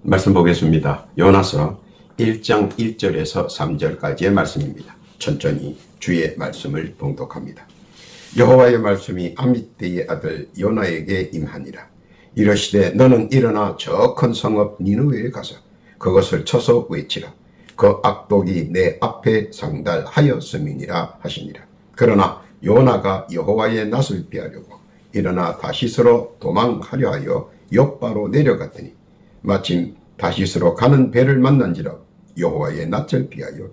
말씀 보겠습니다. 요나서 1장 1절에서 3절까지의 말씀입니다. 천천히 주의 말씀을 봉독합니다. 여호와의 말씀이 아미떼의 아들 요나에게 임하니라. 이르시되 너는 일어나 저 큰 성읍 니느웨에 가서 그것을 쳐서 외치라. 그 악독이 내 앞에 상달하였음이니라 하시니라. 그러나 요나가 여호와의 낯을 피하려고 일어나 다시스로 도망하려 하여 욥바로 내려갔더니 마침 다시스로 가는 배를 만난지라. 여호와의 낯을 피하여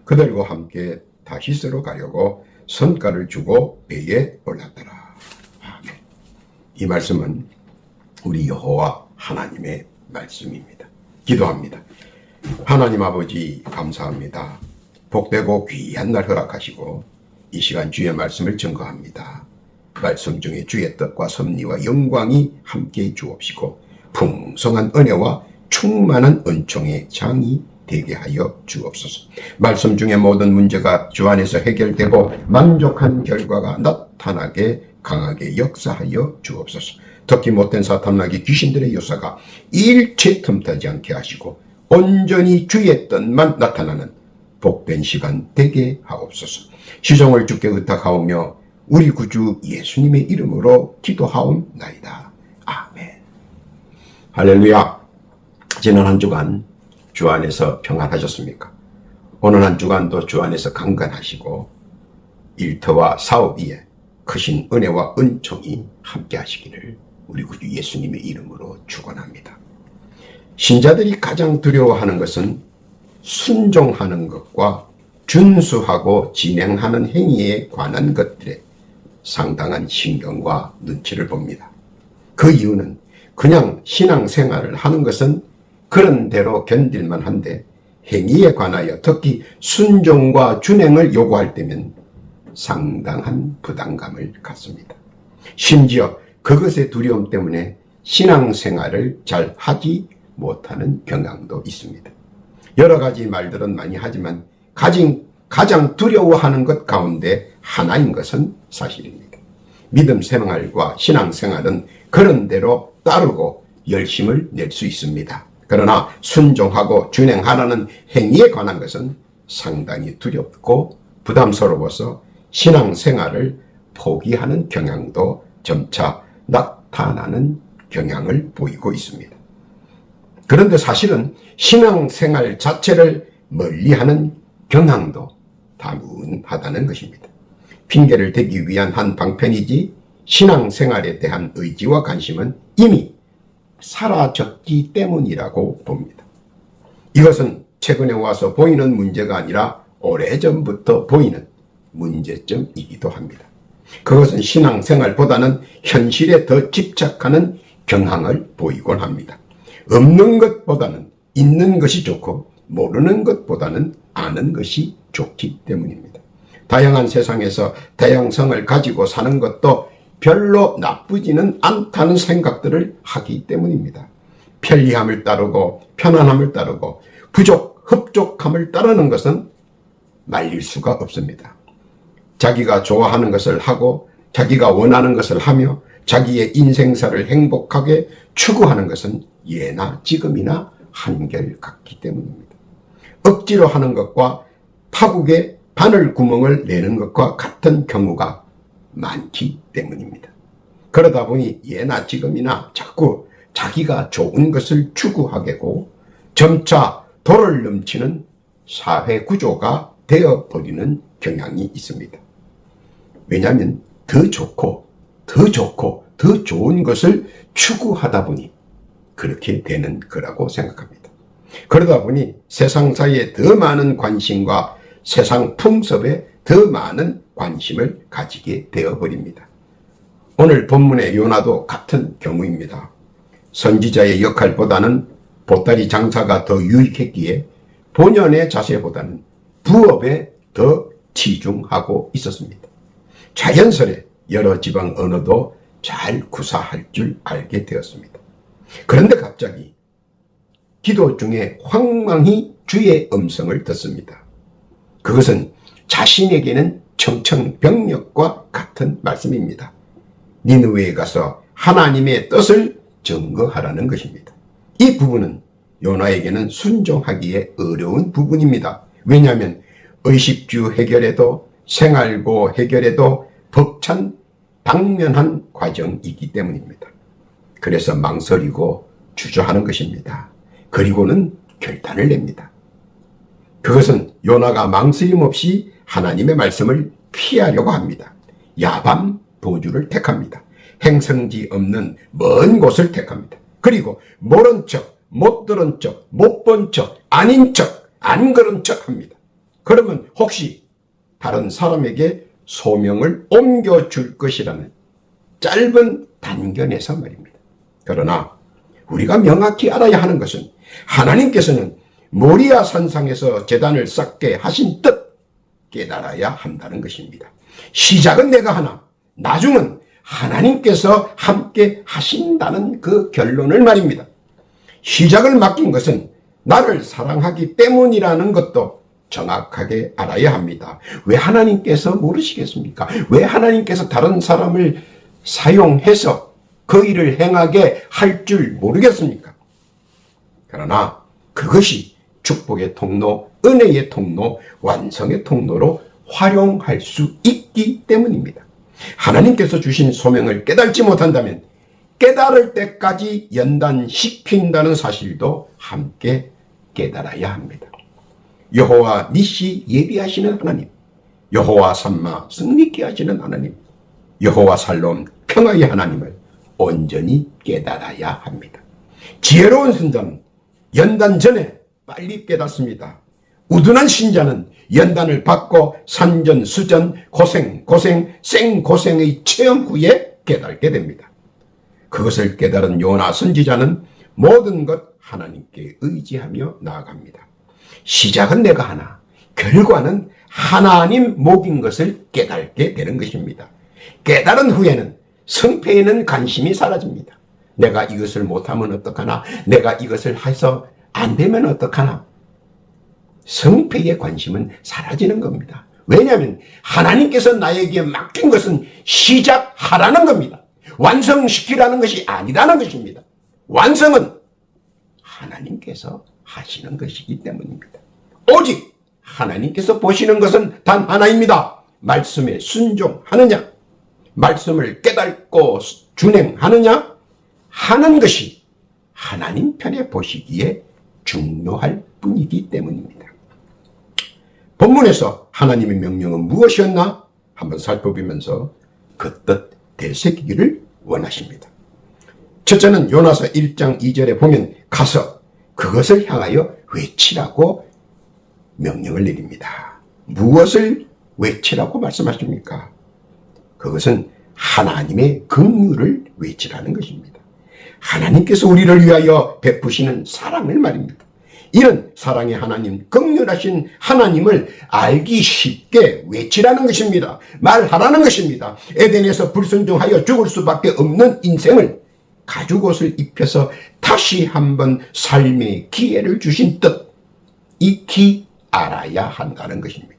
그들과 함께 다시스로 가려고 선가를 주고 배에 올랐더라. 아멘. 이 말씀은 우리 여호와 하나님의 말씀입니다. 기도합니다. 하나님 아버지 감사합니다. 복되고 귀한 날 허락하시고 이 시간 주의 말씀을 증거합니다. 말씀 중에 주의 뜻과 섭리와 영광이 함께 주옵시고 풍성한 은혜와 충만한 은총의 장이 되게 하여 주옵소서. 말씀 중에 모든 문제가 주 안에서 해결되고 만족한 결과가 나타나게 강하게 역사하여 주옵소서. 듣기 못된 사탄나기 귀신들의 요사가 일체 틈타지 않게 하시고 온전히 주의 뜻만 나타나는 복된 시간 되게 하옵소서. 시종을 주께 의탁하오며 우리 구주 예수님의 이름으로 기도하옵나이다. 아멘. 할렐루야. 지난 한 주간 주 안에서 평안하셨습니까? 오늘 한 주간도 주 안에서 강건하시고 일터와 사업 위에 크신 은혜와 은총이 함께 하시기를 우리 구주 예수님의 이름으로 축원합니다. 신자들이 가장 두려워하는 것은 순종하는 것과 준수하고 진행하는 행위에 관한 것들에 상당한 신경과 눈치를 봅니다. 그 이유는 그냥 신앙생활을 하는 것은 그런 대로 견딜만 한데 행위에 관하여 특히 순종과 준행을 요구할 때면 상당한 부담감을 갖습니다. 심지어 그것의 두려움 때문에 신앙생활을 잘 하지 못하는 경향도 있습니다. 여러 가지 말들은 많이 하지만 가장 두려워하는 것 가운데 하나인 것은 사실입니다. 믿음 생활과 신앙생활은 그런 대로 따르고 열심을 낼 수 있습니다. 그러나 순종하고 준행하라는 행위에 관한 것은 상당히 두렵고 부담스러워서 신앙생활을 포기하는 경향도 점차 나타나는 경향을 보이고 있습니다. 그런데 사실은 신앙생활 자체를 멀리하는 경향도 다문하다는 것입니다. 핑계를 대기 위한 한 방편이지 신앙생활에 대한 의지와 관심은 이미 사라졌기 때문이라고 봅니다. 이것은 최근에 와서 보이는 문제가 아니라 오래전부터 보이는 문제점이기도 합니다. 그것은 신앙생활보다는 현실에 더 집착하는 경향을 보이곤 합니다. 없는 것보다는 있는 것이 좋고 모르는 것보다는 아는 것이 좋기 때문입니다. 다양한 세상에서 다양성을 가지고 사는 것도 별로 나쁘지는 않다는 생각들을 하기 때문입니다. 편리함을 따르고 편안함을 따르고 흡족함을 따르는 것은 말릴 수가 없습니다. 자기가 좋아하는 것을 하고 자기가 원하는 것을 하며 자기의 인생사를 행복하게 추구하는 것은 예나 지금이나 한결같기 때문입니다. 억지로 하는 것과 파국에 바늘 구멍을 내는 것과 같은 경우가 많기 때문입니다. 그러다 보니 예나 지금이나 자꾸 자기가 좋은 것을 추구하게고 점차 도를 넘치는 사회 구조가 되어버리는 경향이 있습니다. 왜냐하면 더 좋고 더 좋은 것을 추구하다 보니 그렇게 되는 거라고 생각합니다. 그러다 보니 세상사에 더 많은 관심과 세상 풍습에 더 많은 관심을 가지게 되어버립니다. 오늘 본문의 요나도 같은 경우입니다. 선지자의 역할보다는 보따리 장사가 더 유익했기에 본연의 자세보다는 부업에 더 치중하고 있었습니다. 자연스레 여러 지방 언어도 잘 구사할 줄 알게 되었습니다. 그런데 갑자기 기도 중에 황망히 주의 음성을 듣습니다. 그것은 자신에게는 청천벽력과 같은 말씀입니다. 니느웨에 가서 하나님의 뜻을 증거하라는 것입니다. 이 부분은 요나에게는 순종하기에 어려운 부분입니다. 왜냐하면 의식주 해결에도 생활고 해결에도 벅찬 당면한 과정이기 때문입니다. 그래서 망설이고 주저하는 것입니다. 그리고는 결단을 냅니다. 그것은 요나가 망설임 없이 하나님의 말씀을 피하려고 합니다. 야밤 도주를 택합니다. 행성지 없는 먼 곳을 택합니다. 그리고 모른 척, 못 들은 척, 못 본 척, 아닌 척, 안 그런 척 합니다. 그러면 혹시 다른 사람에게 소명을 옮겨줄 것이라는 짧은 단견에서 말입니다. 그러나 우리가 명확히 알아야 하는 것은 하나님께서는 모리아 산상에서 제단을 쌓게 하신 뜻 깨달아야 한다는 것입니다. 시작은 내가 하나 나중은 하나님께서 함께 하신다는 그 결론을 말입니다. 시작을 맡긴 것은 나를 사랑하기 때문이라는 것도 정확하게 알아야 합니다. 왜 하나님께서 모르시겠습니까? 왜 하나님께서 다른 사람을 사용해서 그 일을 행하게 할 줄 모르겠습니까? 그러나 그것이 축복의 통로, 은혜의 통로, 완성의 통로로 활용할 수 있기 때문입니다. 하나님께서 주신 소명을 깨닫지 못한다면 깨달을 때까지 연단시킨다는 사실도 함께 깨달아야 합니다. 여호와 니시 예비하시는 하나님, 여호와 삼마 승리케 하시는 하나님, 여호와 살롬 평화의 하나님을 온전히 깨달아야 합니다. 지혜로운 선자는 연단 전에 빨리 깨닫습니다. 우둔한 신자는 연단을 받고 산전수전 고생 생고생의 체험 후에 깨닫게 됩니다. 그것을 깨달은 요나 선지자는 모든 것 하나님께 의지하며 나아갑니다. 시작은 내가 하나 결과는 하나님 목인 것을 깨닫게 되는 것입니다. 깨달은 후에는 성패에는 관심이 사라집니다. 내가 이것을 못하면 어떡하나, 내가 이것을 해서 안 되면 어떡하나, 성패의 관심은 사라지는 겁니다. 왜냐하면 하나님께서 나에게 맡긴 것은 시작하라는 겁니다. 완성시키라는 것이 아니라는 것입니다. 완성은 하나님께서 하시는 것이기 때문입니다. 오직 하나님께서 보시는 것은 단 하나입니다. 말씀에 순종하느냐, 말씀을 깨닫고 준행하느냐 하는 것이 하나님 편에 보시기에 중요할 뿐이기 때문입니다. 본문에서 하나님의 명령은 무엇이었나 한번 살펴보면서 그 뜻 되새기기를 원하십니다. 첫째는 요나서 1장 2절에 보면 가서 그것을 향하여 외치라고 명령을 내립니다. 무엇을 외치라고 말씀하십니까? 그것은 하나님의 긍휼을 외치라는 것입니다. 하나님께서 우리를 위하여 베푸시는 사랑을 말입니다. 이런 사랑의 하나님, 긍휼하신 하나님을 알기 쉽게 외치라는 것입니다. 말하라는 것입니다. 에덴에서 불순종하여 죽을 수밖에 없는 인생을 가죽옷을 입혀서 다시 한번 삶의 기회를 주신 뜻, 익히 알아야 한다는 것입니다.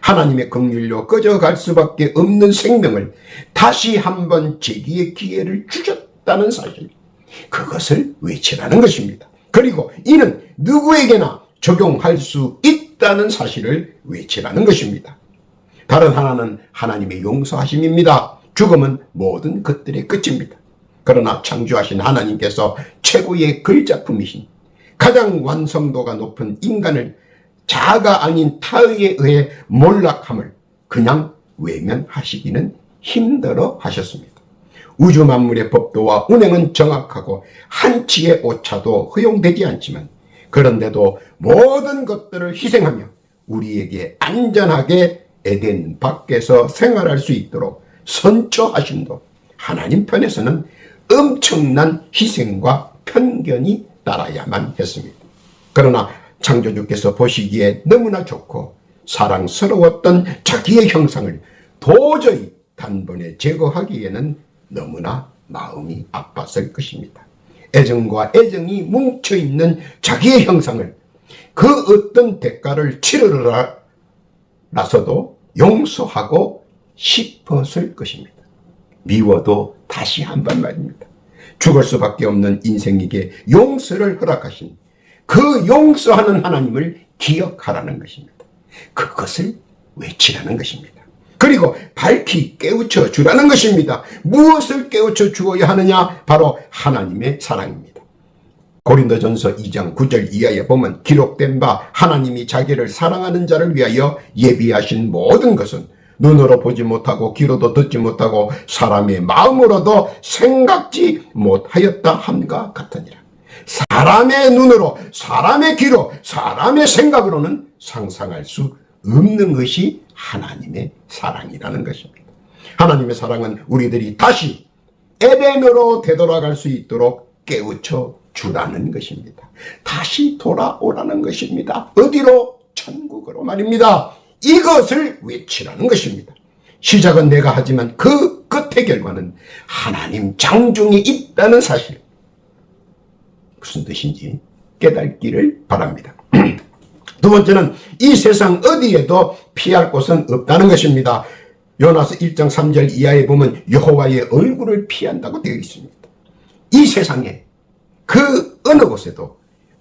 하나님의 긍휼로 꺼져갈 수밖에 없는 생명을 다시 한번 재기의 기회를 주셨다는 사실, 그것을 외치라는 것입니다. 그리고 이는 누구에게나 적용할 수 있다는 사실을 외치라는 것입니다. 다른 하나는 하나님의 용서하심입니다. 죽음은 모든 것들의 끝입니다. 그러나 창조하신 하나님께서 최고의 글작품이신 가장 완성도가 높은 인간을 자아가 아닌 타의에 의해 몰락함을 그냥 외면하시기는 힘들어 하셨습니다. 우주 만물의 법도와 운행은 정확하고 한치의 오차도 허용되지 않지만 그런데도 모든 것들을 희생하며 우리에게 안전하게 에덴 밖에서 생활할 수 있도록 선처하심도 하나님 편에서는 엄청난 희생과 편견이 따라야만 했습니다. 그러나 창조주께서 보시기에 너무나 좋고 사랑스러웠던 자기의 형상을 도저히 단번에 제거하기에는 너무나 마음이 아팠을 것입니다. 애정과 애정이 뭉쳐있는 자기의 형상을 그 어떤 대가를 치르라서도 용서하고 싶었을 것입니다. 미워도 다시 한 번 말입니다. 죽을 수밖에 없는 인생에게 용서를 허락하신 그 용서하는 하나님을 기억하라는 것입니다. 그것을 외치라는 것입니다. 그리고 밝히 깨우쳐 주라는 것입니다. 무엇을 깨우쳐 주어야 하느냐? 바로 하나님의 사랑입니다. 고린도전서 2장 9절 이하에 보면 기록된 바 하나님이 자기를 사랑하는 자를 위하여 예비하신 모든 것은 눈으로 보지 못하고 귀로도 듣지 못하고 사람의 마음으로도 생각지 못하였다 함과 같으니라. 사람의 눈으로, 사람의 귀로, 사람의 생각으로는 상상할 수 없는 것이 하나님의 사랑이라는 것입니다. 하나님의 사랑은 우리들이 다시 에덴으로 되돌아갈 수 있도록 깨우쳐 주라는 것입니다. 다시 돌아오라는 것입니다. 어디로? 천국으로 말입니다. 이것을 외치라는 것입니다. 시작은 내가 하지만 그 끝의 결과는 하나님 장중이 있다는 사실, 무슨 뜻인지 깨닫기를 바랍니다. 두 번째는 이 세상 어디에도 피할 곳은 없다는 것입니다. 요나서 1장 3절 이하에 보면 여호와의 얼굴을 피한다고 되어 있습니다. 이 세상에 그 어느 곳에도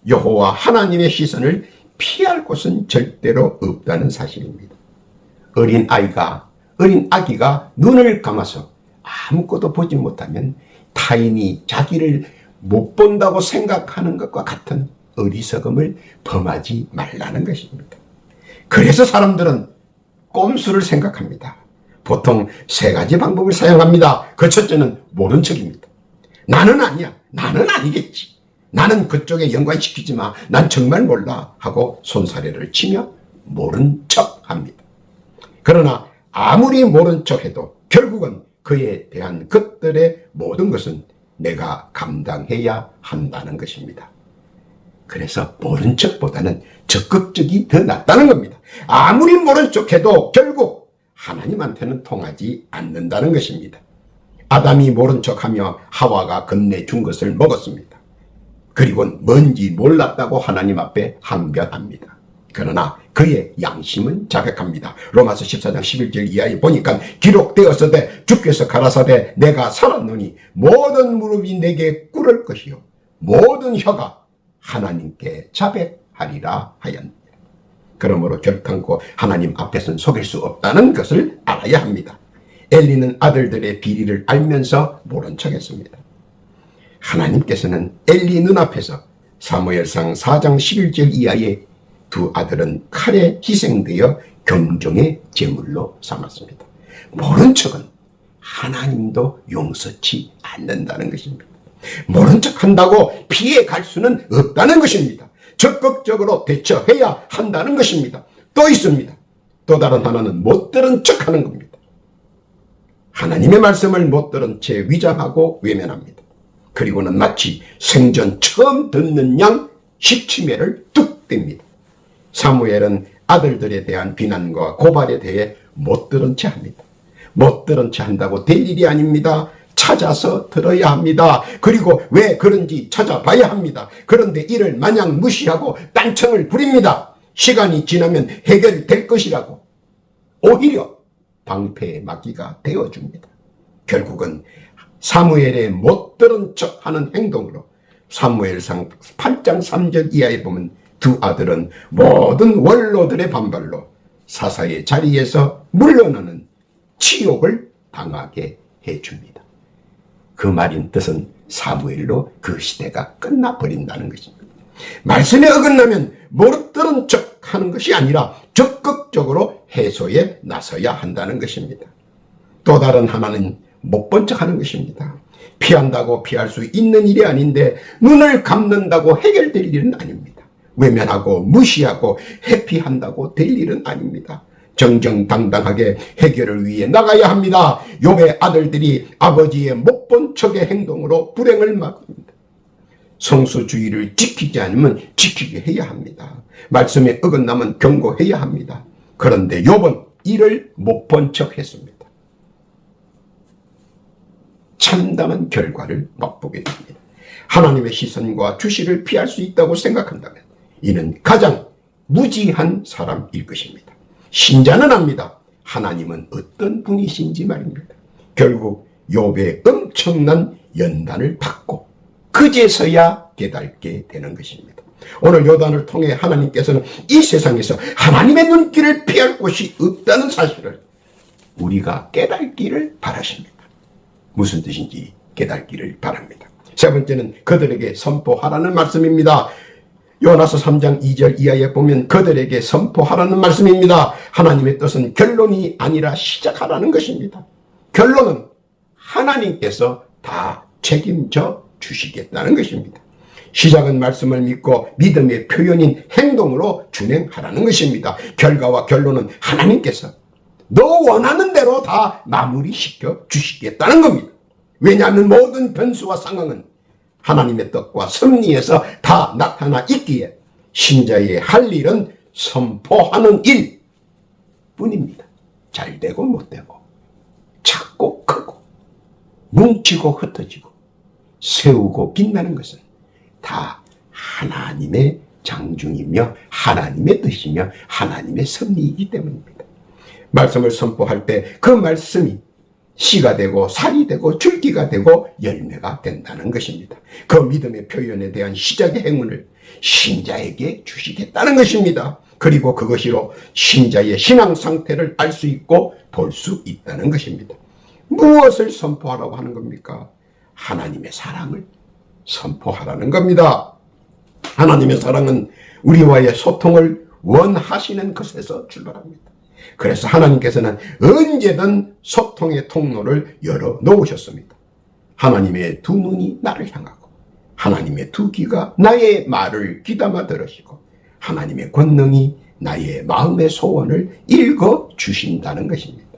여호와 하나님의 시선을 피할 곳은 절대로 없다는 사실입니다. 어린 아기가 눈을 감아서 아무것도 보지 못하면 타인이 자기를 못 본다고 생각하는 것과 같은 어리석음을 범하지 말라는 것입니다. 그래서 사람들은 꼼수를 생각합니다. 보통 세 가지 방법을 사용합니다. 그 첫째는 모른 척입니다. 나는 아니야. 나는 아니겠지. 나는 그쪽에 연관시키지 마. 난 정말 몰라 하고 손사래를 치며 모른 척합니다. 그러나 아무리 모른 척해도 결국은 그에 대한 것들의 모든 것은 내가 감당해야 한다는 것입니다. 그래서 모른 척보다는 적극적이 더 낫다는 겁니다. 아무리 모른 척해도 결국 하나님한테는 통하지 않는다는 것입니다. 아담이 모른 척하며 하와가 건네준 것을 먹었습니다. 그리고 뭔지 몰랐다고 하나님 앞에 항변합니다. 그러나 그의 양심은 자백합니다. 로마서 14장 11절 이하에 보니까 기록되었으되 주께서 가라사대 내가 살았노니 모든 무릎이 내게 꿇을 것이요 모든 혀가 하나님께 자백하리라 하였느니라. 그러므로 결단코 하나님 앞에서는 속일 수 없다는 것을 알아야 합니다. 엘리는 아들들의 비리를 알면서 모른 척했습니다. 하나님께서는 엘리 눈앞에서 사무엘상 4장 11절 이하의 두 아들은 칼에 희생되어 경종의 제물로 삼았습니다. 모른 척은 하나님도 용서치 않는다는 것입니다. 모른 척한다고 피해갈 수는 없다는 것입니다. 적극적으로 대처해야 한다는 것입니다. 또 있습니다. 또 다른 하나는 못 들은 척하는 겁니다. 하나님의 말씀을 못 들은 채 위장하고 외면합니다. 그리고는 마치 생전 처음 듣는 양 십치매를 뚝 뗍니다. 사무엘은 아들들에 대한 비난과 고발에 대해 못 들은 채 합니다. 못 들은 채 한다고 될 일이 아닙니다. 찾아서 들어야 합니다. 그리고 왜 그런지 찾아봐야 합니다. 그런데 이를 마냥 무시하고 딴청을 부립니다. 시간이 지나면 해결될 것이라고 오히려 방패의 막이가 되어줍니다. 결국은 사무엘의 못 들은 척하는 행동으로 사무엘상 8장 3절 이하에 보면 두 아들은 모든 원로들의 반발로 사사의 자리에서 물러나는 치욕을 당하게 해줍니다. 그 말인 뜻은 사무엘로 그 시대가 끝나버린다는 것입니다. 말씀에 어긋나면 못 들은 척하는 것이 아니라 적극적으로 해소에 나서야 한다는 것입니다. 또 다른 하나는 못 본 척하는 것입니다. 피한다고 피할 수 있는 일이 아닌데 눈을 감는다고 해결될 일은 아닙니다. 외면하고 무시하고 회피한다고 될 일은 아닙니다. 정정당당하게 해결을 위해 나가야 합니다. 욥의 아들들이 아버지의 못 본 척의 행동으로 불행을 막습니다. 성수주의를 지키지 않으면 지키게 해야 합니다. 말씀에 어긋나면 경고해야 합니다. 그런데 욥은 이를 못 본 척했습니다. 참담한 결과를 맛보게 됩니다. 하나님의 시선과 주시를 피할 수 있다고 생각한다면 이는 가장 무지한 사람일 것입니다. 신자는 압니다. 하나님은 어떤 분이신지 말입니다. 결국 욥의 엄청난 연단을 받고 그제서야 깨닫게 되는 것입니다. 오늘 요단을 통해 하나님께서는 이 세상에서 하나님의 눈길을 피할 곳이 없다는 사실을 우리가 깨닫기를 바라십니다. 무슨 뜻인지 깨닫기를 바랍니다. 세 번째는 그들에게 선포하라는 말씀입니다. 요나서 3장 2절 이하에 보면 그들에게 선포하라는 말씀입니다. 하나님의 뜻은 결론이 아니라 시작하라는 것입니다. 결론은 하나님께서 다 책임져 주시겠다는 것입니다. 시작은 말씀을 믿고 믿음의 표현인 행동으로 준행하라는 것입니다. 결과와 결론은 하나님께서 너 원하는 대로 다 마무리시켜 주시겠다는 겁니다. 왜냐하면 모든 변수와 상황은 하나님의 뜻과 섭리에서 다 나타나 있기에 신자의 할 일은 선포하는 일 뿐입니다. 잘 되고 못 되고 작고 크고 뭉치고 흩어지고 세우고 빛나는 것은 다 하나님의 장중이며 하나님의 뜻이며 하나님의 섭리이기 때문입니다. 말씀을 선포할 때 그 말씀이 씨가 되고 살이 되고 줄기가 되고 열매가 된다는 것입니다. 그 믿음의 표현에 대한 시작의 행운을 신자에게 주시겠다는 것입니다. 그리고 그것으로 신자의 신앙 상태를 알 수 있고 볼 수 있다는 것입니다. 무엇을 선포하라고 하는 겁니까? 하나님의 사랑을 선포하라는 겁니다. 하나님의 사랑은 우리와의 소통을 원하시는 것에서 출발합니다. 그래서 하나님께서는 언제든 소통의 통로를 열어 놓으셨습니다. 하나님의 두 눈이 나를 향하고 하나님의 두 귀가 나의 말을 귀담아 들으시고 하나님의 권능이 나의 마음의 소원을 읽어 주신다는 것입니다.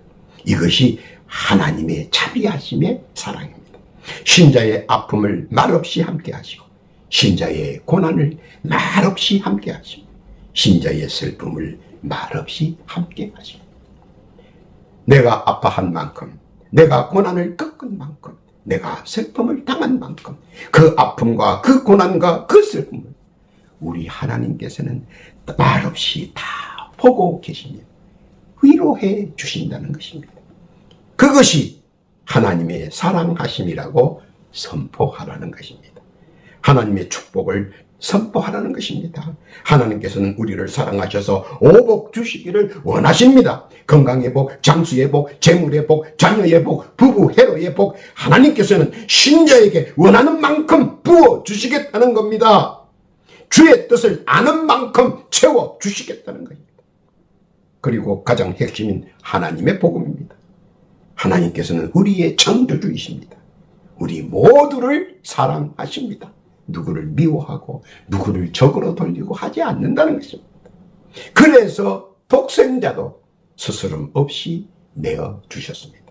이것이 하나님의 자비하심의 사랑입니다. 신자의 아픔을 말없이 함께 하시고 신자의 고난을 말없이 함께 하시고 신자의 슬픔을 말없이 함께 하시고 내가 아파한 만큼 내가 고난을 겪은 만큼 내가 슬픔을 당한 만큼 그 아픔과 그 고난과 그 슬픔을 우리 하나님께서는 말없이 다 보고 계시며 위로해 주신다는 것입니다. 그것이 하나님의 사랑하심이라고 선포하라는 것입니다. 하나님의 축복을 선포하라는 것입니다. 하나님께서는 우리를 사랑하셔서 오복 주시기를 원하십니다. 건강의 복, 장수의 복, 재물의 복, 자녀의 복, 부부 해로의 복, 하나님께서는 신자에게 원하는 만큼 부어 주시겠다는 겁니다. 주의 뜻을 아는 만큼 채워 주시겠다는 것입니다. 그리고 가장 핵심인 하나님의 복음입니다. 하나님께서는 우리의 창조주이십니다. 우리 모두를 사랑하십니다. 누구를 미워하고 누구를 적으로 돌리고 하지 않는다는 것입니다. 그래서 독생자도 스스럼 없이 내어주셨습니다.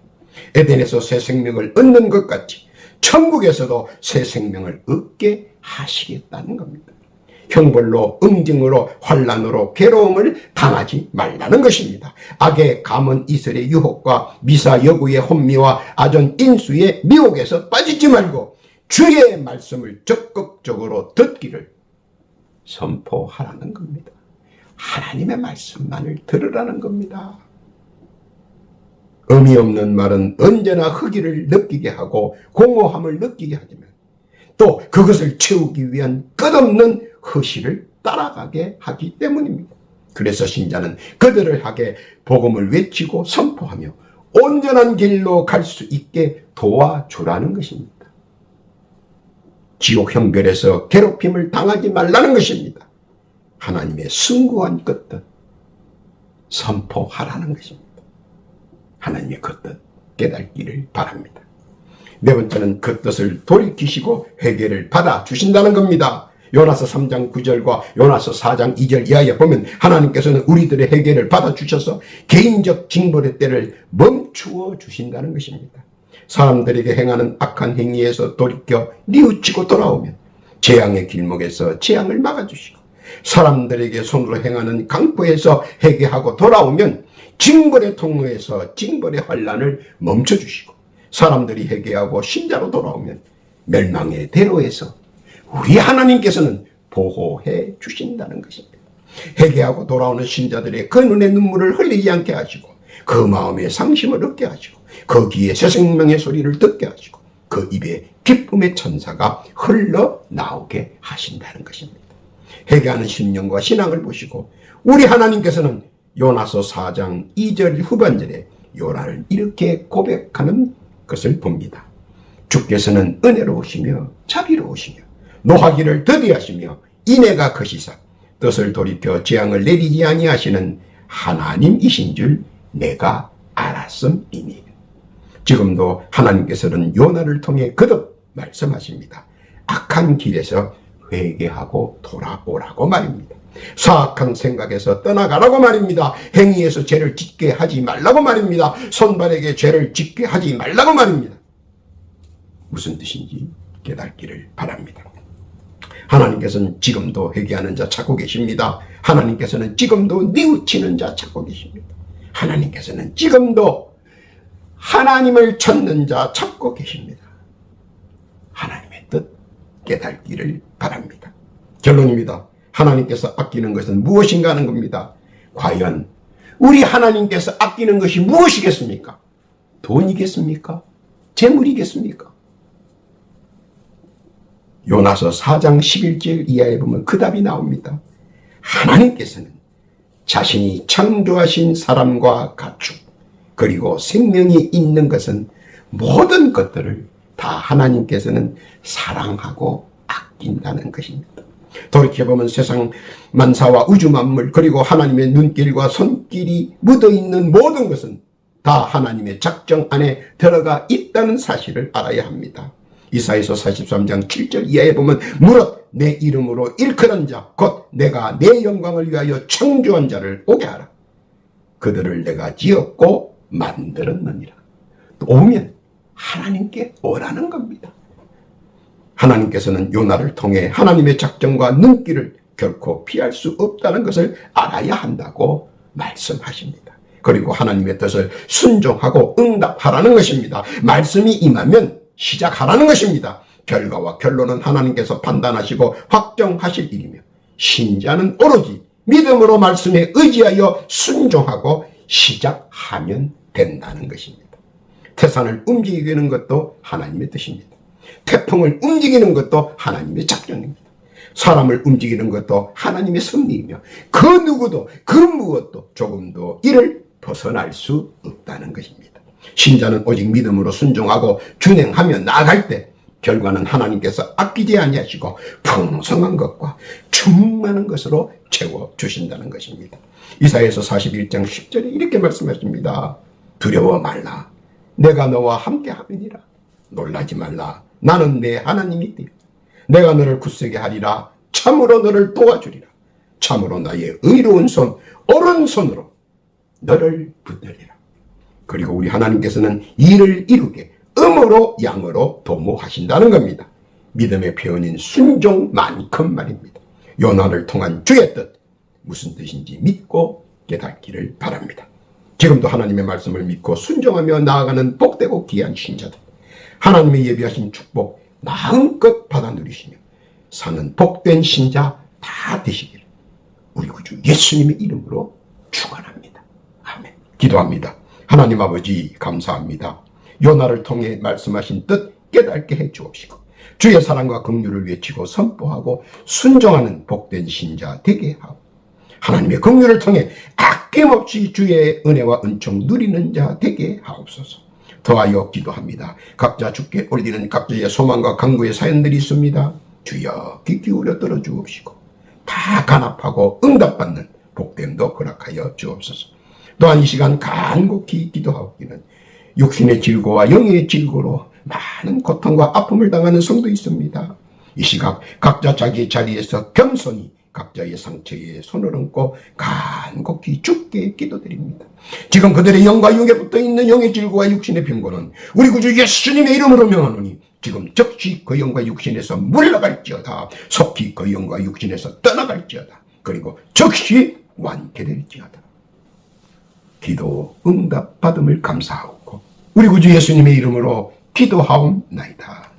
에덴에서 새 생명을 얻는 것 같이 천국에서도 새 생명을 얻게 하시겠다는 겁니다. 형벌로, 응징으로, 환난으로, 괴로움을 당하지 말라는 것입니다. 악의 가문 이슬의 유혹과 미사 여구의 혼미와 아전 인수의 미혹에서 빠지지 말고 주의 말씀을 적극적으로 듣기를 선포하라는 겁니다. 하나님의 말씀만을 들으라는 겁니다. 의미 없는 말은 언제나 허기를 느끼게 하고 공허함을 느끼게 하지만 또 그것을 채우기 위한 끝없는 허시를 따라가게 하기 때문입니다. 그래서 신자는 그들을 향해 복음을 외치고 선포하며 온전한 길로 갈 수 있게 도와주라는 것입니다. 지옥 형벌에서 괴롭힘을 당하지 말라는 것입니다. 하나님의 숭고한 그 뜻 선포하라는 것입니다. 하나님의 그 뜻 깨닫기를 바랍니다. 네 번째는 그 뜻을 돌이키시고 회개를 받아주신다는 겁니다. 요나서 3장 9절과 요나서 4장 2절 이하에 보면 하나님께서는 우리들의 회개를 받아주셔서 개인적 징벌의 때를 멈추어 주신다는 것입니다. 사람들에게 행하는 악한 행위에서 돌이켜 뉘우치고 돌아오면 재앙의 길목에서 재앙을 막아주시고 사람들에게 손으로 행하는 강포에서 회개하고 돌아오면 징벌의 통로에서 징벌의 환난을 멈춰주시고 사람들이 회개하고 신자로 돌아오면 멸망의 대로에서 우리 하나님께서는 보호해 주신다는 것입니다. 회개하고 돌아오는 신자들의 그 눈에 눈물을 흘리지 않게 하시고 그 마음에 상심을 얻게 하시고 그 귀에 새 생명의 소리를 듣게 하시고 그 입에 기쁨의 천사가 흘러나오게 하신다는 것입니다. 회개하는 심령과 신앙을 보시고 우리 하나님께서는 요나서 4장 2절 후반절에 요나를 이렇게 고백하는 것을 봅니다. 주께서는 은혜로우시며 자비로우시며 노하기를 더디하시며 인애가 크시사 뜻을 돌이켜 재앙을 내리지 아니하시는 하나님이신 줄 내가 알았음이니. 지금도 하나님께서는 요나를 통해 거듭 말씀하십니다. 악한 길에서 회개하고 돌아오라고 말입니다. 사악한 생각에서 떠나가라고 말입니다. 행위에서 죄를 짓게 하지 말라고 말입니다. 손발에게 죄를 짓게 하지 말라고 말입니다. 무슨 뜻인지 깨닫기를 바랍니다. 하나님께서는 지금도 회개하는 자 찾고 계십니다. 하나님께서는 지금도 뉘우치는 자 찾고 계십니다. 하나님께서는 지금도 하나님을 찾는 자 찾고 계십니다. 하나님의 뜻 깨닫기를 바랍니다. 결론입니다. 하나님께서 아끼는 것은 무엇인가 하는 겁니다. 과연 우리 하나님께서 아끼는 것이 무엇이겠습니까? 돈이겠습니까? 재물이겠습니까? 요나서 4장 11절 이하에 보면 그 답이 나옵니다. 하나님께서는 자신이 창조하신 사람과 가축 그리고 생명이 있는 것은 모든 것들을 다 하나님께서는 사랑하고 아낀다는 것입니다. 돌이켜보면 세상 만사와 우주 만물 그리고 하나님의 눈길과 손길이 묻어있는 모든 것은 다 하나님의 작정 안에 들어가 있다는 사실을 알아야 합니다. 이사야서 43장 7절 이하에 보면 무릇 내 이름으로 일컬은 자 곧 내가 내 영광을 위하여 창조한 자를 오게 하라. 그들을 내가 지었고 만들었느니라. 또 오면 하나님께 오라는 겁니다. 하나님께서는 요나를 통해 하나님의 작정과 눈길을 결코 피할 수 없다는 것을 알아야 한다고 말씀하십니다. 그리고 하나님의 뜻을 순종하고 응답하라는 것입니다. 말씀이 임하면 시작하라는 것입니다. 결과와 결론은 하나님께서 판단하시고 확정하실 일이며 신자는 오로지 믿음으로 말씀에 의지하여 순종하고 시작하면 된다는 것입니다. 태산을 움직이는 것도 하나님의 뜻입니다. 태풍을 움직이는 것도 하나님의 작정입니다. 사람을 움직이는 것도 하나님의 섭리이며 그 누구도 그 무엇도 조금도 이를 벗어날 수 없다는 것입니다. 신자는 오직 믿음으로 순종하고 준행하며 나아갈 때 결과는 하나님께서 아끼지 아니하시고 풍성한 것과 충만한 것으로 채워주신다는 것입니다. 이사야서 41장 10절에 이렇게 말씀하십니다. 두려워 말라. 내가 너와 함께 함이니라. 놀라지 말라. 나는 내 하나님이 되어 내가 너를 굳세게 하리라. 참으로 너를 도와주리라. 참으로 나의 의로운 손 오른손으로 너를 붙들리라. 그리고 우리 하나님께서는 일을 이루게 음으로 양으로 도모하신다는 겁니다. 믿음의 표현인 순종만큼 말입니다. 요나를 통한 주의 뜻 무슨 뜻인지 믿고 깨닫기를 바랍니다. 지금도 하나님의 말씀을 믿고 순종하며 나아가는 복되고 귀한 신자들 하나님의 예비하신 축복 마음껏 받아 누리시며 사는 복된 신자 다 되시기를 우리 구주 예수님의 이름으로 축원합니다. 아멘. 기도합니다. 하나님 아버지 감사합니다. 요나를 통해 말씀하신 뜻 깨닫게 해 주옵시고 주의 사랑과 긍휼을 외치고 선포하고 순종하는 복된 신자 되게 하고 하나님의 긍휼을 통해 아낌없이 주의 은혜와 은총 누리는 자 되게 하옵소서. 더하여 기도합니다. 각자 주께 올리는 각자의 소망과 간구의 사연들이 있습니다. 주여 귀 기울여 들어주옵시고 다 간합하고 응답받는 복됨도 허락하여 주옵소서. 또한 이 시간 간곡히 기도하기는 육신의 질고와 영의 질고로 많은 고통과 아픔을 당하는 성도 있습니다. 이 시각 각자 자기의 자리에서 겸손히 각자의 상처에 손을 얹고 간곡히 주께 기도드립니다. 지금 그들의 영과 육에 붙어있는 영의 질고와 육신의 병고는 우리 구주 예수님의 이름으로 명하노니 지금 즉시 그 영과 육신에서 물러갈지어다. 속히 그 영과 육신에서 떠나갈지어다. 그리고 즉시 완쾌될지어다. 기도 응답 받음을 감사하고 우리 구주 예수님의 이름으로 기도하옵나이다.